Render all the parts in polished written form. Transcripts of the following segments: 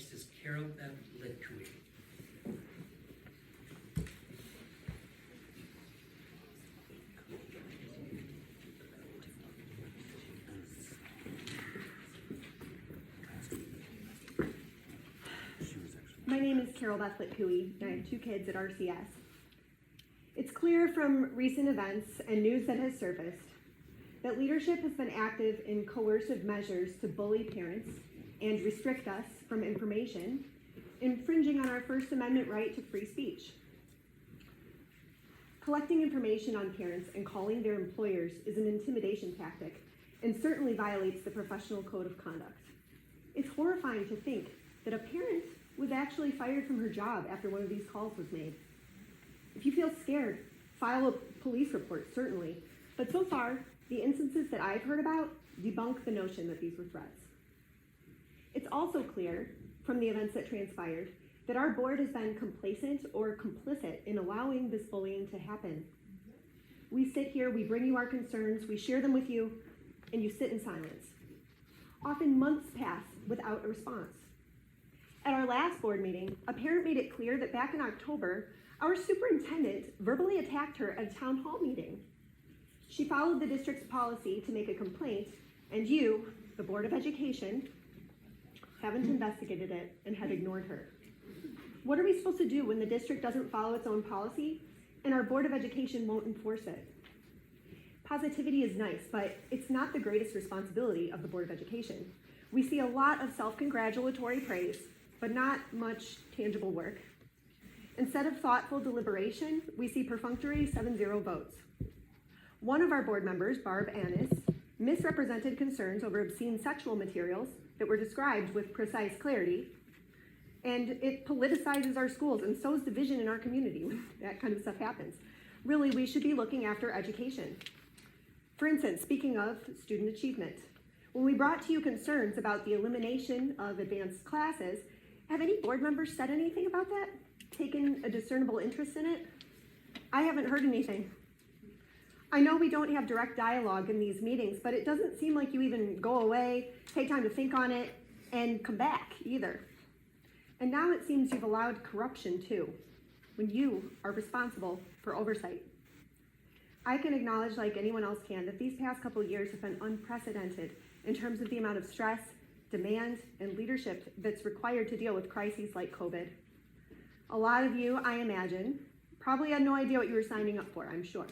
Next is Carol Beth Litcui. My name is Carol Beth Litcui, and I have 2 kids at RCS. It's clear from recent events and news that has surfaced that leadership has been active in coercive measures to bully parents and restrict us from information, infringing on our First Amendment right to free speech. Collecting information on parents and calling their employers is an intimidation tactic and certainly violates the professional code of conduct. It's horrifying to think that a parent was actually fired from her job after one of these calls was made. If you feel scared, file a police report, certainly, but so far, the instances that I've heard about debunk the notion that these were threats. It's also clear from the events that transpired that our board has been complacent or complicit in allowing this bullying to happen. We sit here, we bring you our concerns, we share them with you, and you sit in silence. Often months pass without a response. At our last board meeting, a parent made it clear that back in October, our superintendent verbally attacked her at a town hall meeting. She followed the district's policy to make a complaint, and you, the Board of Education, haven't investigated it and have ignored her. What are we supposed to do when the district doesn't follow its own policy and our Board of Education won't enforce it? Positivity is nice, but it's not the greatest responsibility of the Board of Education. We see a lot of self-congratulatory praise, but not much tangible work. Instead of thoughtful deliberation, we see perfunctory 7-0 votes. One of our board members, Barb Annis, misrepresented concerns over obscene sexual materials that were described with precise clarity, and it politicizes our schools and sows division in our community when that kind of stuff happens. Really, we should be looking after education. For instance, speaking of student achievement, when we brought to you concerns about the elimination of advanced classes, have any board members said anything about that? Taken a discernible interest in it? I haven't heard anything. I know we don't have direct dialogue in these meetings, but it doesn't seem like you even go away, take time to think on it, and come back either. And now it seems you've allowed corruption too, when you are responsible for oversight. I can acknowledge, like anyone else can, that these past couple years have been unprecedented in terms of the amount of stress, demand, and leadership that's required to deal with crises like COVID. A lot of you, I imagine, probably had no idea what you were signing up for, I'm sure.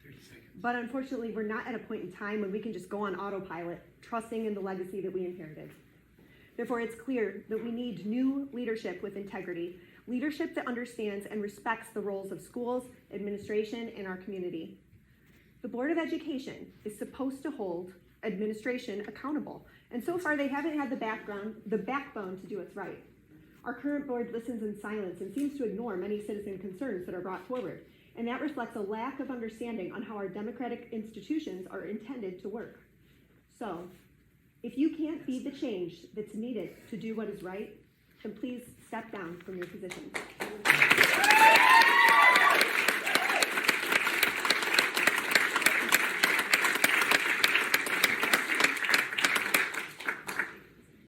30 seconds. But unfortunately, we're not at a point in time when we can just go on autopilot, trusting in the legacy that we inherited. Therefore, it's clear that we need new leadership with integrity, leadership that understands and respects the roles of schools, administration, and our community. The Board of Education is supposed to hold administration accountable, and so far they haven't had the backbone to do what's right. Our current board listens in silence and seems to ignore many citizen concerns that are brought forward, and that reflects a lack of understanding on how our democratic institutions are intended to work. So, if you can't be the change that's needed to do what is right, then please step down from your positions.